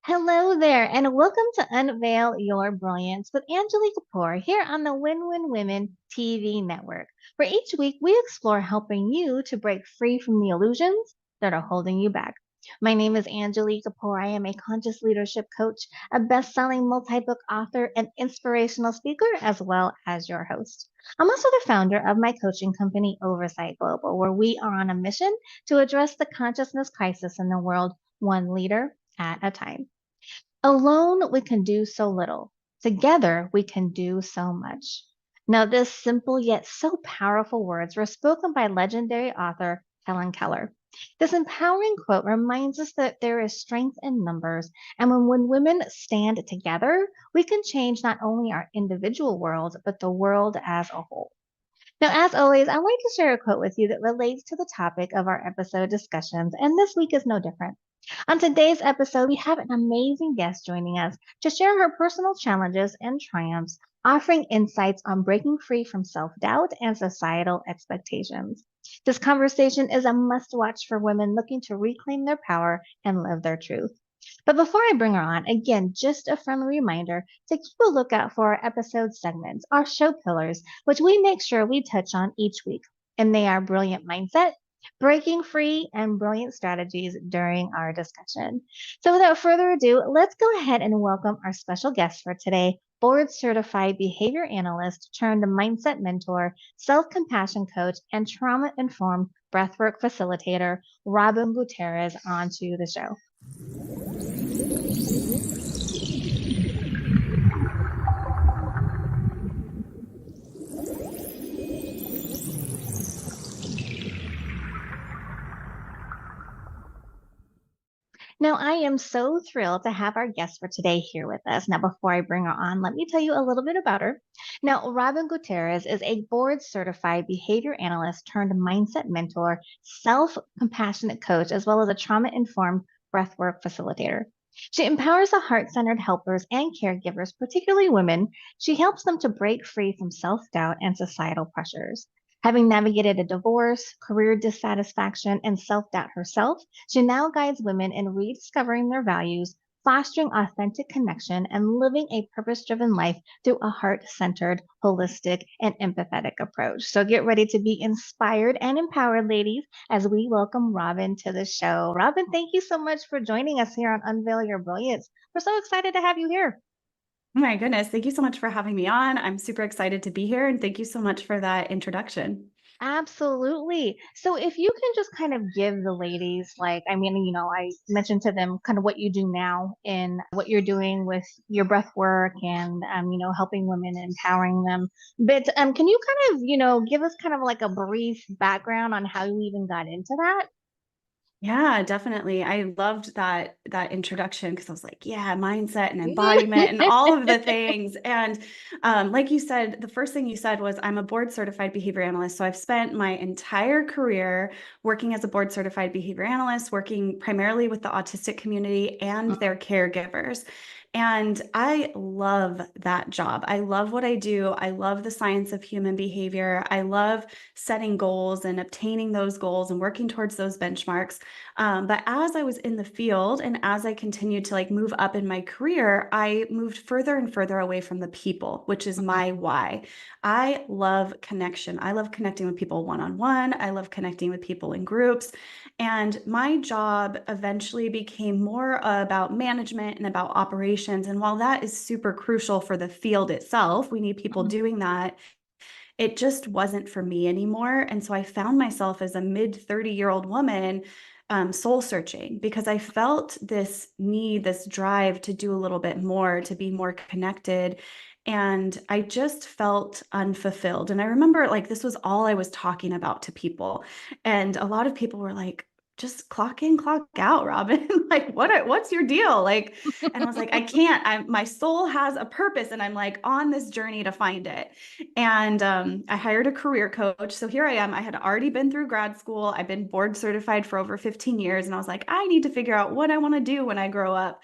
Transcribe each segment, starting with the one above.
Hello there, and welcome to Unveil Your Brilliance with Angilie Kapoor here on the Win-Win Women TV network, where each week we explore helping you to break free from the illusions that are holding you back. My name is Angilie Kapoor. I am a conscious leadership coach, a best-selling multi-book author, and inspirational speaker, as well as your host. I'm also the founder of my coaching company, Oversight Global, where we are on a mission to address the consciousness crisis in the world, one leader at a time. Alone, we can do so little. Together, we can do so much. Now, this simple yet so powerful words were spoken by legendary author Helen Keller. This empowering quote reminds us that there is strength in numbers, and when women stand together, we can change not only our individual world, but the world as a whole. Now, as always, I'd like to share a quote with you that relates to the topic of our episode discussions, and this week is no different. On today's episode, we have an amazing guest joining us to share her personal challenges and triumphs, offering insights on breaking free from self doubt and societal expectations. This conversation is a must watch for women looking to reclaim their power and live their truth. But before I bring her on, again, just a friendly reminder to keep a lookout for our episode segments, our show pillars, which we make sure we touch on each week. And they are brilliant mindset, breaking free, and brilliant strategies during our discussion. So without further ado, let's go ahead and welcome our special guest for today, board certified behavior analyst turned mindset mentor, self compassion coach, and trauma informed breathwork facilitator, Robyn Gutierrez, onto the show. Now, I am so thrilled to have our guest for today here with us. Now, before I bring her on, let me tell you a little bit about her. Now, Robyn Gutierrez is a board certified behavior analyst turned mindset mentor, self compassionate coach, as well as a trauma informed breathwork facilitator. She empowers the heart centered helpers and caregivers, particularly women. She helps them to break free from self doubt and societal pressures. Having navigated a divorce, career dissatisfaction, and self doubt herself, she now guides women in rediscovering their values, fostering authentic connection, and living a purpose driven life through a heart centered, holistic, and empathetic approach. So get ready to be inspired and empowered, ladies, as we welcome Robyn to the show. Robyn, thank you so much for joining us here on Unveil Your Brilliance. We're so excited to have you here. Oh my goodness. Thank you so much for having me on. I'm super excited to be here. And thank you so much for that introduction. Absolutely. So if you can just kind of give the ladies, like, I mean, I mentioned to them kind of what you do now and what you're doing with your breath work and, helping women, empowering them. But can you kind of, give us kind of like a brief background on how you even got into that? Yeah, definitely. I loved that introduction because I was like, yeah, mindset and embodiment and all of the things. And like you said, the first thing you said was I'm a board certified behavior analyst. So I've spent my entire career working as a board certified behavior analyst, working primarily with the autistic community and their caregivers. And I love that job. I love what I do. I love the science of human behavior. I love setting goals and obtaining those goals and working towards those benchmarks. But as I was in the field and as I continued to move up in my career, I moved further and further away from the people, which is my why. I love connection. I love connecting with people one-on-one. I love connecting with people in groups. And my job eventually became more about management and about operations. And while that is super crucial for the field itself, we need people doing that. It just wasn't for me anymore. And so I found myself as a mid-30-year-old woman soul searching because I felt this need, this drive to do a little bit more, to be more connected. And I just felt unfulfilled. And I remember this was all I was talking about to people. And a lot of people were like, just clock in, clock out, Robyn. What's your deal? And I was like, I can't. My soul has a purpose, and I'm on this journey to find it. And I hired a career coach. So here I am. I had already been through grad school. I've been board certified for over 15 years, and I was like, I need to figure out what I want to do when I grow up.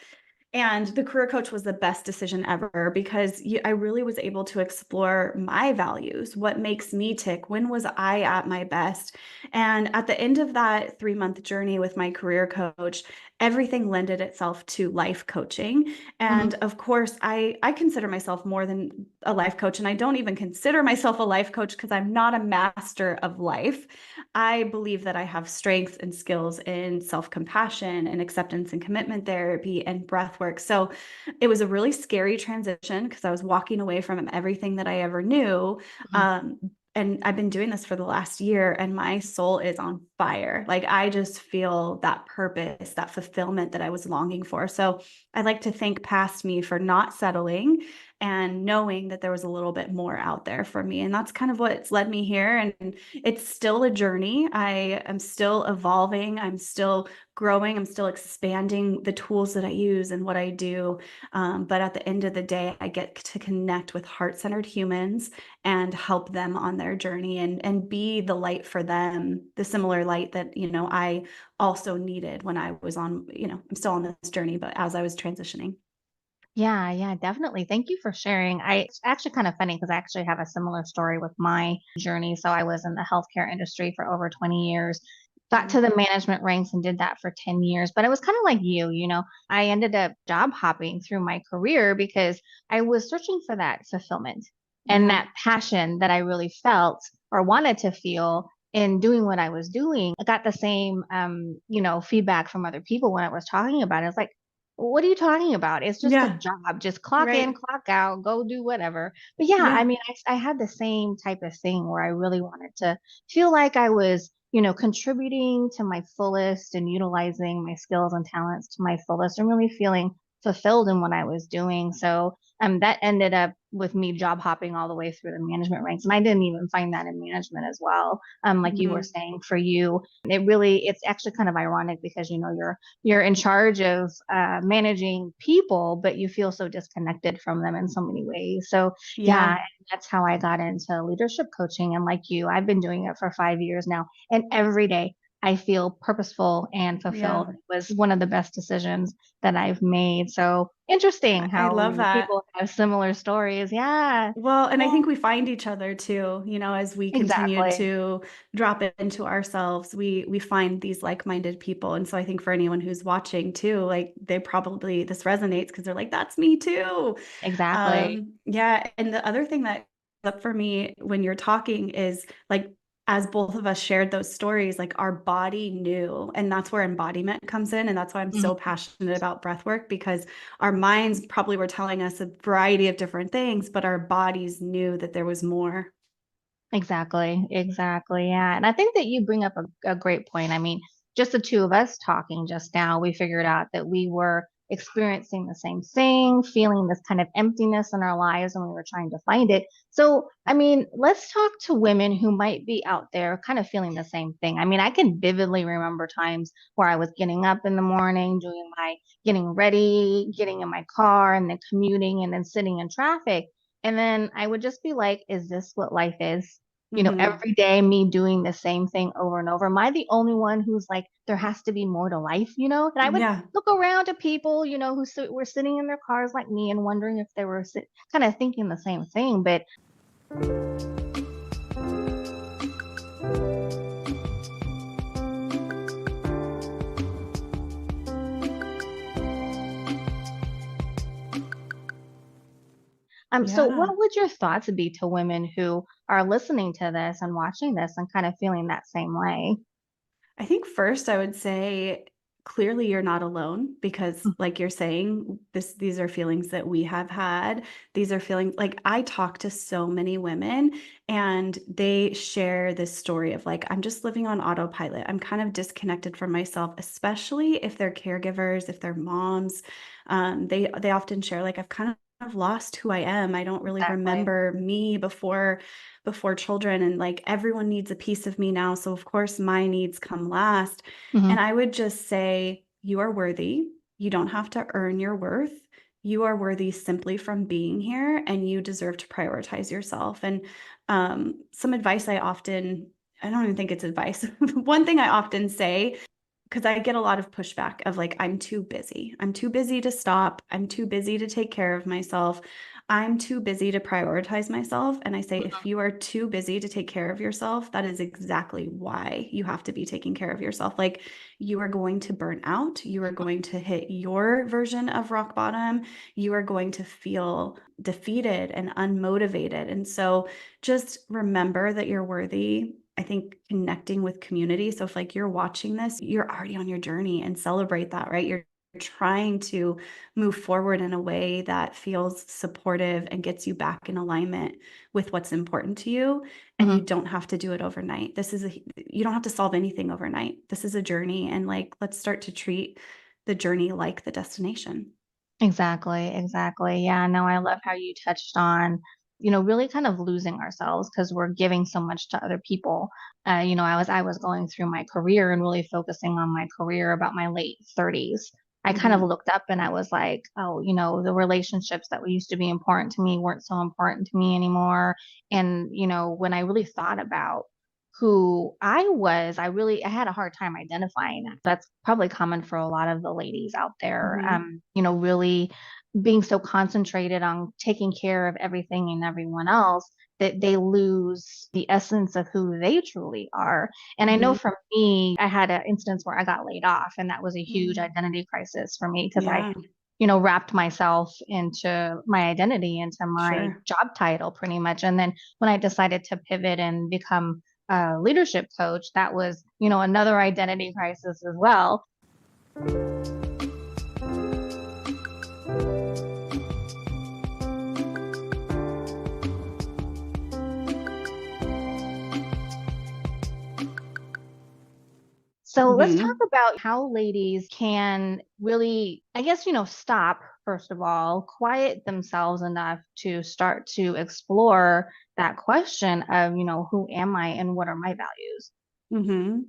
And the career coach was the best decision ever because I really was able to explore my values, what makes me tick, when was I at my best. And at the end of that 3-month journey with my career coach, everything lended itself to life coaching. And of course, I consider myself more than a life coach, and I don't even consider myself a life coach because I'm not a master of life. I believe that I have strengths and skills in self-compassion and acceptance and commitment therapy and breath work. So it was a really scary transition because I was walking away from everything that I ever knew. Mhm. And I've been doing this for the last year, and my soul is on fire. Like, I just feel that purpose, that fulfillment that I was longing for. So I like to thank past me for not settling and knowing that there was a little bit more out there for me. And that's kind of what's led me here. And it's still a journey. I am still evolving. I'm still growing. I'm still expanding the tools that I use and what I do. But at the end of the day, I get to connect with heart-centered humans and help them on their journey, and be the light for them, the similar light that, I also needed when I was on, I'm still on this journey, but as I was transitioning. Yeah, yeah, definitely. Thank you for sharing. It's actually kind of funny because I actually have a similar story with my journey. So I was in the healthcare industry for over 20 years, got Mhm. to the management ranks and did that for 10 years. But it was kind of like I ended up job hopping through my career because I was searching for that fulfillment and Yeah. that passion that I really felt or wanted to feel in doing what I was doing. I got the same, feedback from other people when I was talking about it. It's like, what are you talking about? It's just a Yeah. job. Just clock in, Right. clock out, go do whatever. But yeah, I Yeah. mean, I had the same type of thing where I really wanted to feel like I was, contributing to my fullest and utilizing my skills and talents to my fullest and really feeling fulfilled in what I was doing. So that ended up with me job hopping all the way through the management ranks. And I didn't even find that in management as well. Like you were Mhm. saying, for you, it's actually kind of ironic because you're in charge of managing people, but you feel so disconnected from them in so many ways. So, yeah, Yeah. that's how I got into leadership coaching. And like you, I've been doing it for 5 years now. And every day I feel purposeful and fulfilled. Yeah. It was one of the best decisions that I've made. So interesting I how, love that. people have similar stories. Yeah. Well, and I Yeah, think we find each other too, as we continue exactly. to drop it into ourselves, we find these like-minded people. And so I think for anyone who's watching too, like, they probably, this resonates because they're like, that's me too. Exactly. Yeah. And the other thing that comes up for me when you're talking is, like, as both of us shared those stories, like, our body knew, and that's where embodiment comes in. And that's why I'm so Mhm. passionate about breath work, because our minds probably were telling us a variety of different things, but our bodies knew that there was more. Exactly, exactly. Yeah. And I think that you bring up a great point. I mean, just the two of us talking just now, we figured out that we were experiencing the same thing, feeling this kind of emptiness in our lives, and we were trying to find it. So, I mean, let's talk to women who might be out there kind of feeling the same thing. I mean, I can vividly remember times where I was getting up in the morning, getting ready, getting in my car, and then commuting, and then sitting in traffic. And then I would just be like, is this what life is? Hmm. Every day me doing the same thing over and over. Am I the only one who's like, there has to be more to life, And I would Yeah. look around to people, were sitting in their cars like me and wondering if they were kind of thinking the same thing. But so Yeah. what would your thoughts be to women who are listening to this and watching this and kind of feeling that same way? I think first I would say, clearly you're not alone, because, like you're saying, these are feelings that we have had. These are feelings, like, I talk to so many women, and they share this story of, like, I'm just living on autopilot. I'm kind of disconnected from myself, especially if they're caregivers, if they're moms. They often share, like, I've kind of lost who I am. I don't really Exactly. remember me before children, and, like, everyone needs a piece of me now, so of course my needs come last. And Hmm. I would just say, you are worthy. You don't have to earn your worth. You are worthy simply from being here, and you deserve to prioritize yourself. And some advice I don't even think it's advice. One thing I often say, because I get a lot of pushback of like, I'm too busy. I'm too busy to stop. I'm too busy to take care of myself. I'm too busy to prioritize myself. And I say, if you are too busy to take care of yourself, that is exactly why you have to be taking care of yourself. Like, you are going to burn out. You are going to hit your version of rock bottom. You are going to feel defeated and unmotivated. And so just remember that you're worthy. I think connecting with community. So if like you're watching this, you're already on your journey, and celebrate that, right? You're trying to move forward in a way that feels supportive and gets you back in alignment with what's important to you. And you don't have to do it overnight. You don't have to solve anything overnight. This is a journey. And like, let's start to treat the journey like the destination. Exactly, exactly. Yeah, no, I love how you touched on, really kind of losing ourselves because we're giving so much to other people. I was going through my career and really focusing on my career about my late 30s. I kind of Mm-hmm. looked up and I was like, oh, the relationships that used to be important to me weren't so important to me anymore. And, when I really thought about who I was, I had a hard time identifying that. That's probably common for a lot of the ladies out there. Mm-hmm. Really being so concentrated on taking care of everything and everyone else that they lose the essence of who they truly are. And I know Mm-hmm. for me, I had an instance where I got laid off, and that was a huge Mm-hmm. identity crisis for me because I Yeah, wrapped myself into my identity, into my sure. job title pretty much. And then when I decided to pivot and become a leadership coach, that was, another identity crisis as well. So let's talk Mm-hmm. about how ladies can really, I guess, stop, first of all, quiet themselves enough to start to explore that question of, who am I and what are my values? Mm-hmm.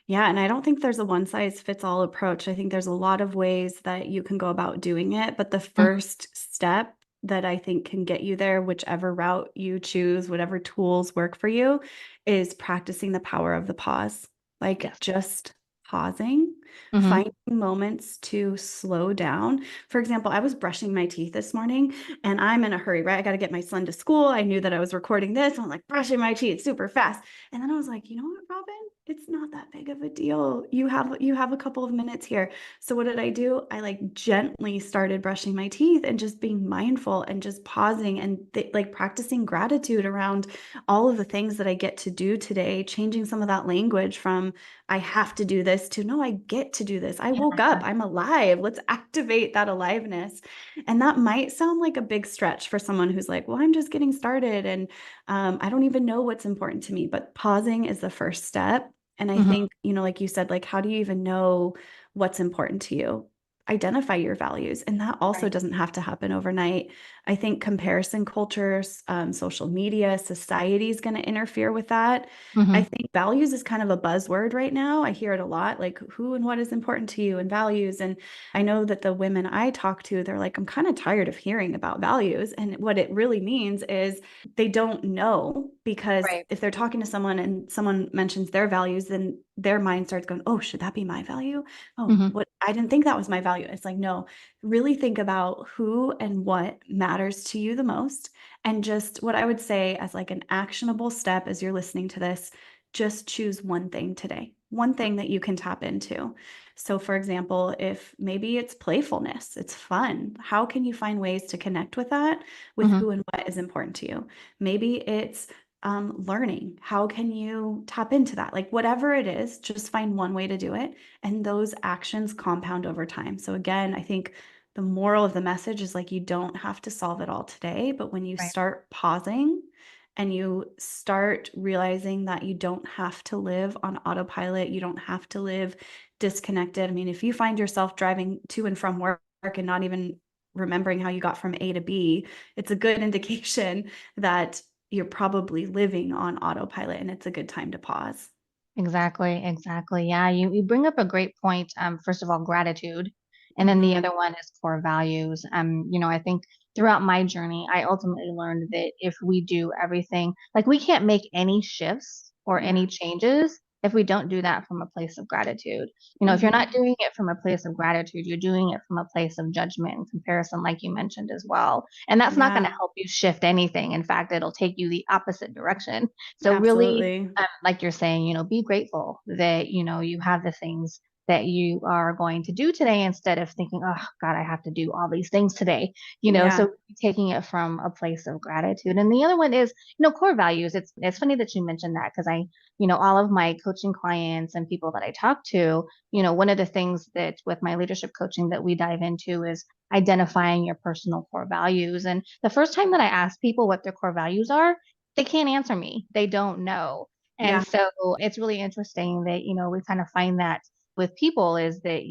Yeah, and I don't think there's a one size fits all approach. I think there's a lot of ways that you can go about doing it, but the Mhm. first step that I think can get you there, whichever route you choose, whatever tools work for you, is practicing the power of the pause. Like, Yes. just pausing, Hmm. finding moments to slow down. For example, I was brushing my teeth this morning and I'm in a hurry, right? I got to get my son to school. I knew that I was recording this. I'm like brushing my teeth super fast. And then I was like, you know what, Robyn? It's not that big of a deal. You have a couple of minutes here. So what did I do? I like gently started brushing my teeth and just being mindful and just pausing and like practicing gratitude around all of the things that I get to do today, changing some of that language from I have to do this to no, I get to do this. I woke up. I'm alive. Let's activate that aliveness. And that might sound like a big stretch for someone who's like, well, I'm just getting started and I don't even know what's important to me, but pausing is the first step. And I Hmm. think, like you said, like, how do you even know what's important to you? Identify your values. And that also Right. doesn't have to happen overnight. I think comparison cultures, social media, society is going to interfere with that. I Hmm. think values is kind of a buzzword right now. I hear it a lot, like who and what is important to you and values. And I know that the women I talk to, they're like, I'm kind of tired of hearing about values. And what it really means is they don't know, because Right. if they're talking to someone and someone mentions their values, then their mind starts going, oh, should that be my value? Oh, Hmm. what, I didn't think that was my value. It's like, no, really think about who and what matters to you the most. And just what I would say as like an actionable step as you're listening to this, just choose one thing today, one thing that you can tap into. So, for example, if maybe it's playfulness, it's fun, how can you find ways to connect with that, with Hmm. who and what is important to you? Maybe it's learning. How can you tap into that? Like, whatever it is, just find one way to do it. And those actions compound over time. So, again, I think the moral of the message is like, you don't have to solve it all today, but when you Right. start pausing and you start realizing that you don't have to live on autopilot, you don't have to live disconnected. I mean, if you find yourself driving to and from work and not even remembering how you got from A to B, it's a good indication that you're probably living on autopilot and it's a good time to pause. Exactly, exactly. Yeah, you bring up a great point. First of all, gratitude, and then the Mm-hmm. other one is core values. I think throughout my journey, I ultimately learned that if we do everything, like we can't make any shifts or Yeah. any changes if we don't do that from a place of gratitude. If you're not doing it from a place of gratitude, you're doing it from a place of judgment and comparison, like you mentioned as well. And that's not going to Yeah, help you shift anything. In fact, it'll take you the opposite direction. So really, absolutely. like you're saying, be grateful that, you have the things that you are going to do today instead of thinking, oh God, I have to do all these things today. Yeah. So taking it from a place of gratitude. And the other one is, core values. It's funny that you mentioned that because all of my coaching clients and people that I talk to, one of the things that with my leadership coaching that we dive into is identifying your personal core values. And the first time that I ask people what their core values are, they can't answer me. They don't know. And Yeah. so it's really interesting that, we kind of find that with people is that,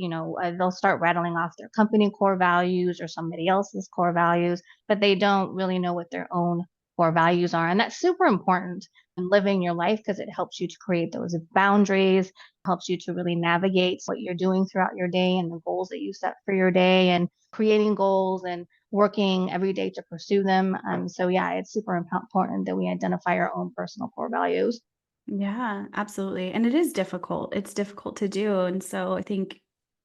they'll start rattling off their company core values or somebody else's core values, but they don't really know what their own core values are. And that's super important in living your life because it helps you to create those boundaries, helps you to really navigate what you're doing throughout your day and the goals that you set for your day and creating goals and working every day to pursue them. So yeah, it's super important that we identify our own personal core values. Yeah, absolutely. And it is difficult. It's difficult to do. And so I think,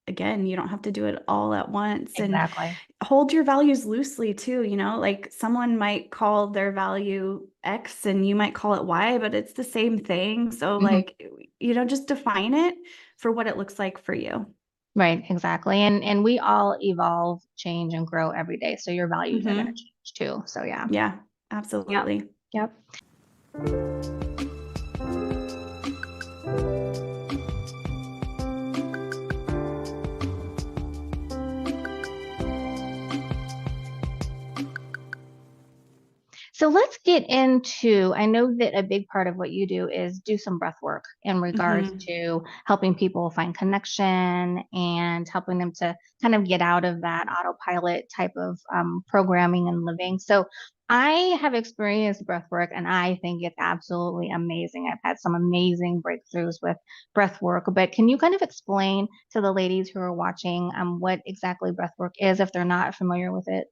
again, you don't have to do it all at once, and Exactly. hold your values loosely too. Like someone might call their value X and you might call it Y, but it's the same thing. So, Hmm. like, just define it for what it looks like for you. Right, exactly. And we all evolve, change, and grow every day. So your values are going to Hmm. change too. So yeah. Yeah, Yep. absolutely. Yep. So let's get into, I know that a big part of what you do is do some breath work in regards Hmm. to helping people find connection and helping them to kind of get out of that autopilot type of programming and living. So I have experienced breath work and I think it's absolutely amazing. I've had some amazing breakthroughs with breath work, but can you kind of explain to the ladies who are watching what exactly breath work is if they're not familiar with it?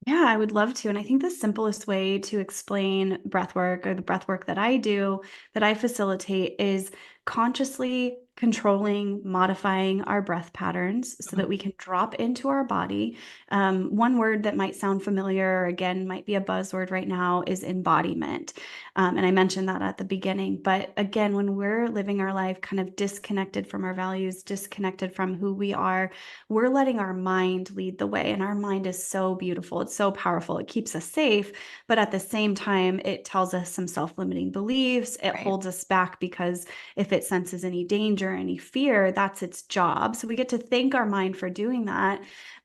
Yeah, I would love to. And I think the simplest way to explain breath work, or the breath work that I do, that I facilitate, is consciously controlling, modifying our breath patterns so that we can drop into our body. One word that might sound familiar, or again, might be a buzzword right now, is embodiment. And I mentioned that at the beginning. But again, when we're living our life kind of disconnected from our values, disconnected from who we are, we're letting our mind lead the way. And our mind is so beautiful. It's so powerful. It keeps us safe. But at the same time, it tells us some self limiting beliefs. It Right. holds us back because if it senses any danger, any fear, that's its job. So we get to thank our mind for doing that.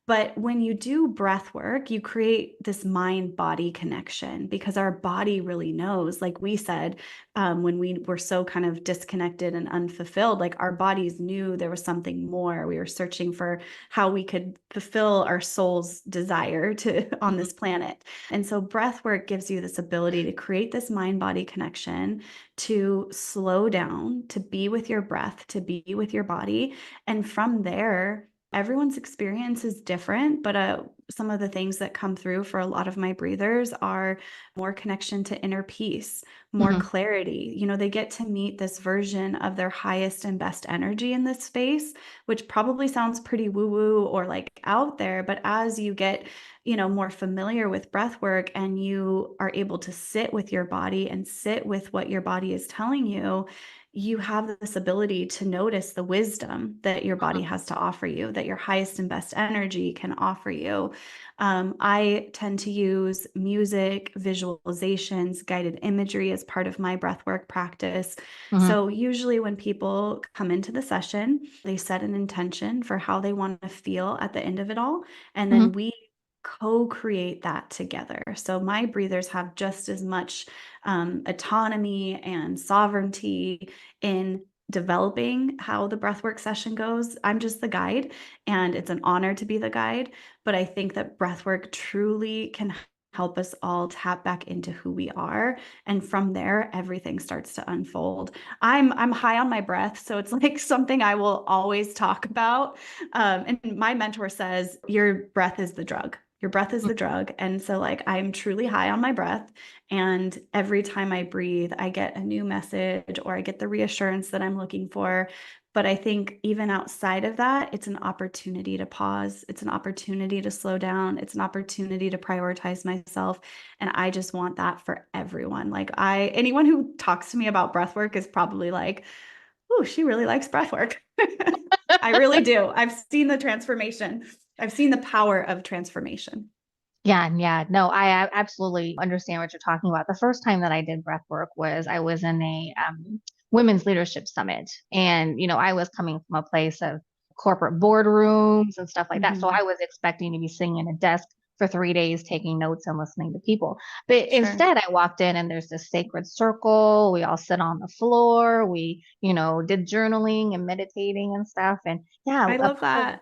But when you do breath work, you create this mind body connection because our body really knows, like we said, when we were so kind of disconnected and unfulfilled, like our bodies knew there was something more. We were searching for how we could fulfill our soul's desire to on Mhm. this planet. And so breath work gives you this ability to create this mind body connection, to slow down, to be with your breath, to be with your body. And from there, everyone's experience is different, but some of the things that come through for a lot of my breathers are more connection to inner peace, more Mhm. clarity. They get to meet this version of their highest and best energy in this space, which probably sounds pretty woo woo or like out there. But as you get, more familiar with breath work and you are able to sit with your body and sit with what your body is telling you, you have this ability to notice the wisdom that your body Mhm. has to offer you, that your highest and best energy can offer you. I tend to use music, visualizations, guided imagery as part of my breathwork practice. Mhm. So, usually, when people come into the session, they set an intention for how they want to feel at the end of it all. And then Mhm. we co-create that together. So my breathers have just as much autonomy and sovereignty in developing how the breathwork session goes. I'm just the guide, and it's an honor to be the guide. But I think that breathwork truly can help us all tap back into who we are, and from there everything starts to unfold. I'm high on my breath, so it's like something I will always talk about. And my mentor says your breath is the drug. Your breath is Mm. the drug. And so, like, I'm truly high on my breath. And every time I breathe, I get a new message or I get the reassurance that I'm looking for. But I think even outside of that, it's an opportunity to pause. It's an opportunity to slow down. It's an opportunity to prioritize myself. And I just want that for everyone. Like, anyone who talks to me about breath work is probably like, oh, she really likes breath work. I really do. I've seen the transformation. I've seen the power of transformation. Yeah, yeah. No, absolutely understand what you're talking about. The first time that I did breath work was I was in a women's leadership summit. And, I was coming from a place of corporate boardrooms and stuff like that. So Mm-hmm. I was expecting to be sitting in a desk for 3 days, taking notes and listening to people. But Sure. instead, I walked in and there's this sacred circle. We all sit on the floor. We, did journaling and meditating and stuff. And yeah, I love that.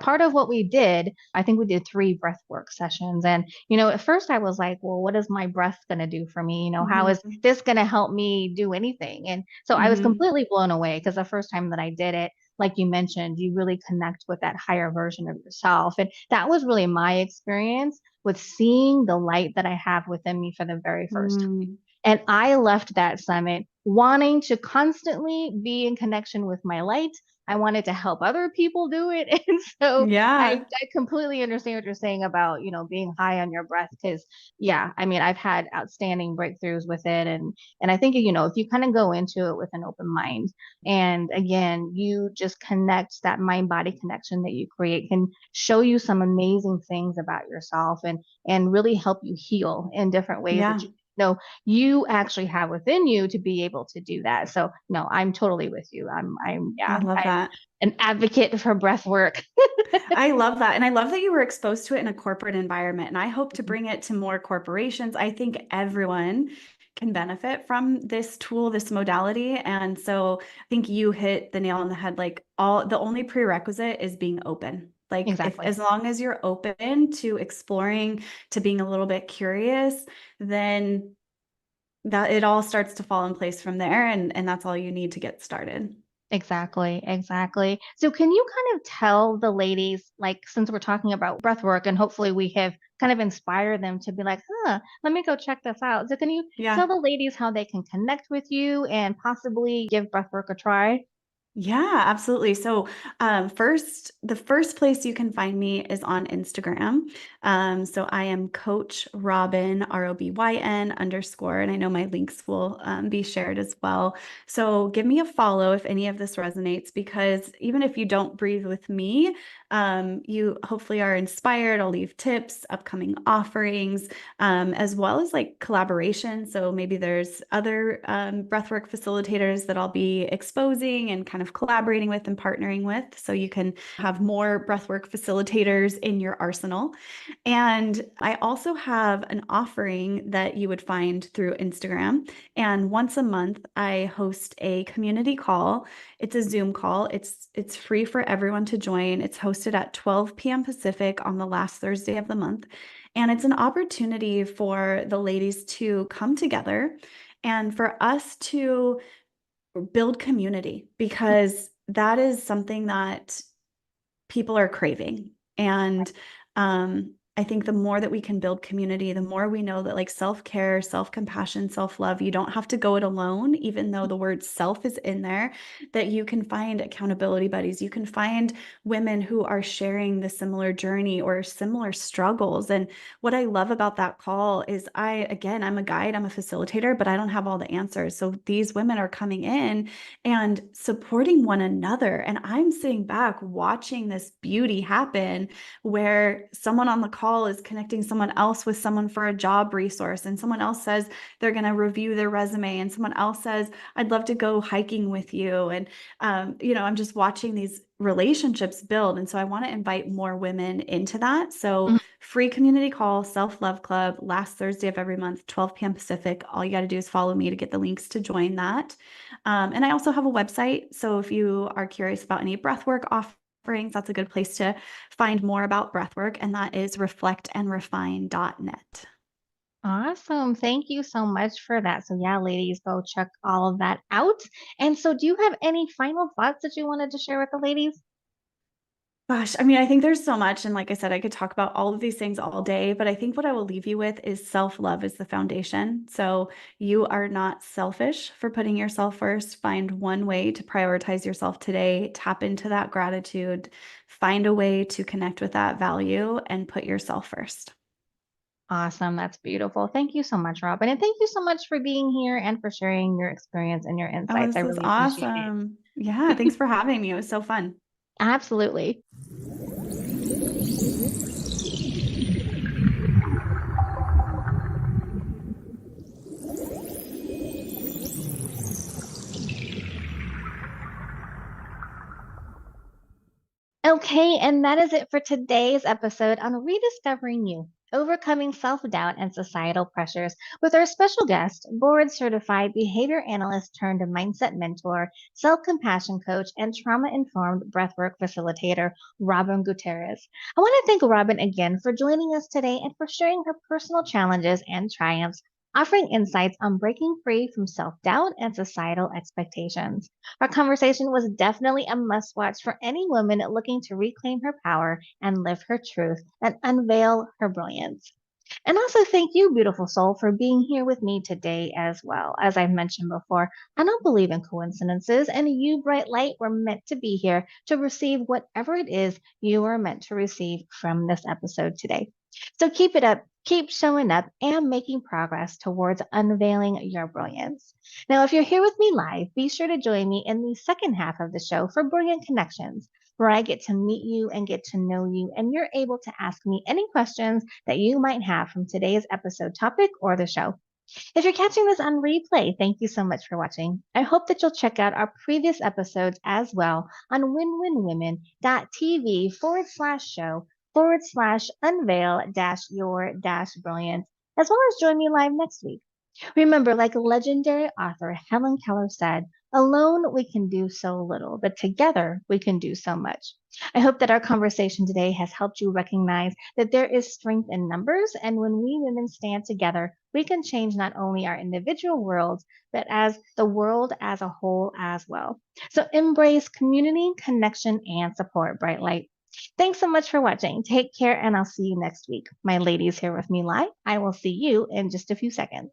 part of what we did, I think we did 3 breathwork sessions. And, at first I was like, well, what is my breath going to do for me? How is Mm-hmm. this going to help me do anything? And so I was Mm-hmm. completely blown away because the first time that I did it, like you mentioned, you really connect with that higher version of yourself. And that was really my experience with seeing the light that I have within me for the very first time. Mm. And I left that summit wanting to constantly be in connection with my light. I wanted to help other people do it. And so I, Yeah. I completely understand what you're saying about, being high on your breath. Cause yeah, I mean, I've had outstanding breakthroughs with it. And I think, if you kind of go into it with an open mind and again, you just connect that mind body connection that you create can show you some amazing things about yourself and really help you heal in different ways that Yeah. you actually have within you to be able to do that. So no, I'm totally with you. I love I'm that. an advocate for breath work. I love that. And I love that you were exposed to it in a corporate environment. And I hope to bring it to more corporations. I think everyone can benefit from this tool, this modality. And so I think you hit the nail on the head. Like, the only prerequisite is being open. Like, if Exactly. as long as you're open to exploring, to being a little bit curious, then that it all starts to fall in place from there. And that's all you need to get started. Exactly, exactly. So can you kind of tell the ladies, like since we're talking about breath work and hopefully we have kind of inspired them to be like, let me go check this out. So can you tell Yeah. the ladies how they can connect with you and possibly give breath work a try? Yeah, absolutely. So, the first place you can find me is on Instagram. So I am Coach Robyn, ROBYN _, and I know my links will be shared as well. So give me a follow if any of this resonates, because even if you don't breathe with me, you hopefully are inspired. I'll leave tips, upcoming offerings, as well as like collaboration. So maybe there's other breathwork facilitators that I'll be exposing and kind of collaborating with and partnering with. So you can have more breathwork facilitators in your arsenal. And I also have an offering that you would find through Instagram. And once a month, I host a community call. It's a Zoom call. It's free for everyone to join. It's hosted at 12 p.m. Pacific on the last Thursday of the month. And it's an opportunity for the ladies to come together and for us to build community, because that is something that people are craving. And I think the more that we can build community, the more we know that, like, self-care, self-compassion, self-love, you don't have to go it alone, even though the word self is in there, that you can find accountability buddies. You can find women who are sharing the similar journey or similar struggles. And what I love about that call is again, I'm a guide, I'm a facilitator, but I don't have all the answers. So these women are coming in and supporting one another. And I'm sitting back watching this beauty happen, where someone on the call is connecting someone else with someone for a job resource, and someone else says they're going to review their resume, and someone else says, I'd love to go hiking with you. And, I'm just watching these relationships build. And so I want to invite more women into that. So Mhm. free community call, self-love club, last Thursday of every month, 12 p.m. Pacific. All you got to do is follow me to get the links to join that. And I also have a website. So if you are curious about any breathwork offerings, that's a good place to find more about breathwork. And that is reflectandrefine.net. Awesome. Thank you so much for that. So yeah, ladies, go check all of that out. And so do you have any final thoughts that you wanted to share with the ladies? Gosh, I mean, I think there's so much. And like I said, I could talk about all of these things all day, but I think what I will leave you with is self-love is the foundation. So you are not selfish for putting yourself first. Find one way to prioritize yourself today, tap into that gratitude, find a way to connect with that value and put yourself first. Awesome. That's beautiful. Thank you so much, Robyn. And thank you so much for being here and for sharing your experience and your Oh, insights. I this is really appreciate awesome. Yeah, it. thanks for having me. It was so fun. Absolutely. Okay, and that is it for today's episode on Rediscovering You, Overcoming Self-Doubt and Societal Pressures with our special guest, board certified behavior analyst turned mindset mentor, self-compassion coach, and trauma-informed breathwork facilitator, Robyn Gutierrez. I want to thank Robyn again for joining us today and for sharing her personal challenges and triumphs, offering insights on breaking free from self-doubt and societal expectations. Our conversation was definitely a must watch for any woman looking to reclaim her power and live her truth and unveil her brilliance. And also, thank you, beautiful soul, for being here with me today as well. As I've mentioned before, I don't believe in coincidences, and you, bright light, were meant to be here to receive whatever it is you are meant to receive from this episode today. So keep it up, keep showing up, and making progress towards unveiling your brilliance. Now, if you're here with me live, be sure to join me in the second half of the show for Brilliant Connections, where I get to meet you and get to know you, and you're able to ask me any questions that you might have from today's episode topic or the show. If you're catching this on replay, thank you so much for watching. I hope that you'll check out our previous episodes as well on winwinwomen.tv/show/unveil your brilliance, as well as join me live next week. Remember, like legendary author Helen Keller said, alone we can do so little, but together we can do so much. I hope that our conversation today has helped you recognize that there is strength in numbers, and when we women stand together, we can change not only our individual worlds, but as the world as a whole as well. So embrace community, connection, and support, Bright Light. Thanks so much for watching. Take care, and I'll see you next week. My ladies here with me live. I will see you in just a few seconds.